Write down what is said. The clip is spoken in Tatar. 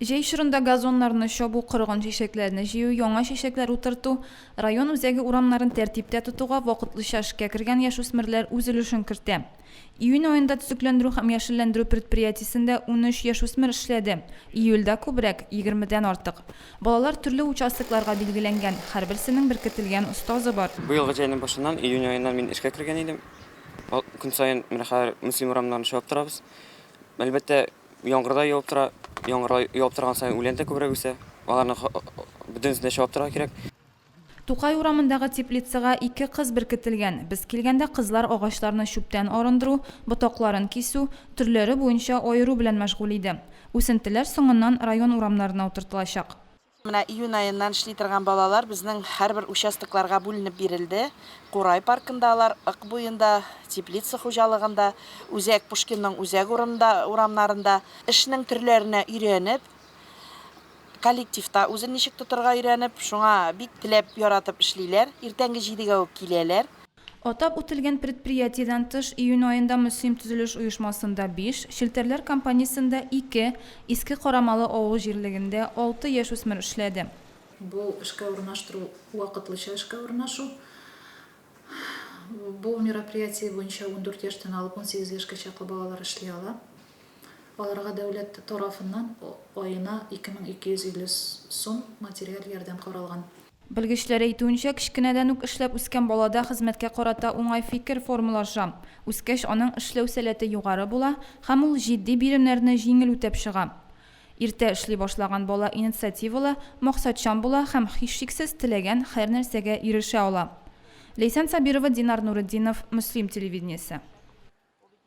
Жей шырында газонларны шобу, кыргын шешекләрне җыю, яңа шешекләр утырту, район үзәге урамнарын тәртиптә тотуга вакытлыча эшкә кергән яшүсмерләр үз өлешен кертә. Июнь аенда төзекләндерү һәм яшелләндерү предприятиесендә 13 яшүсмер эшләде. Июльдә күбрәк 20дән артык. Балалар төрле участокларга билгеләнгән, һәрберсенең беркетелгән устазы бар. Быелгы җәйнең башыннан июнь аеннан мин эшкә кергән идем. Көн саен менә хәзер муслим урамнарны шуып торабыз. Әлбәттә, яңгырда явып тора, яңгырда явып торган саен үлән дә күбрәк үсә. Аларны бөтенсен дә шуып торырга кирәк. Тукай урамындагы теплицага 2 кыз беркетелгән. Без килгәндә кызлар агачларны чүптән арындыру, ботакларын кисү, төрләре буенча аеру белән мәшгуль иде. Үсентеләр соңыннан район урамнарына утыртылачак. Менә июнь аеннан эшли торган балалар безнең һәрбер участокларга бүленеп бирелде. Курай паркындалар, Ык буенда, теплица хуҗалыгында, Үзәк Пушкинның үзәк урамнарында эшнең төрләренә өйрәнеп, коллективта үзен ничек тотырга өйрәнеп, шуңа бик теләп яратып эшлиләр. Иртәнге 7гә үк киләләр. Атап үтелгән предприятиедән тыш июнь аенда Мөслим төзелеш оешмасында 5, Шелтәрләр компаниясендә 2, Иске Карамалы авыл җирлегендә 6 яшүсмер эшләде. Бу эшкә урнаштыру вакытлыча эшкә урнашу. Бу мероприятие буенча 14 яшьтән алып 18 яшькә чаклы балалар эшли ала. Аларга дәүләт тарафыннан аена 2250 сум материаль ярдәм каралган. Белгечләр әйтүенчә, кичкенәдән үк эшләп үскән балада хезмәткә карата уңай фикер формалаша. Үскәч аның эшләү сәләте югары була һәм ул җитди биремнәрне җиңел үтәп чыга. Иртә эшли башлаган бала инициативалы, максатчан була һәм һичшиксез теләгән һәр нәрсәгә ирешә ала. Лейсан Сабирова, Динар Нуретдинов, Мөслим телевидениесе.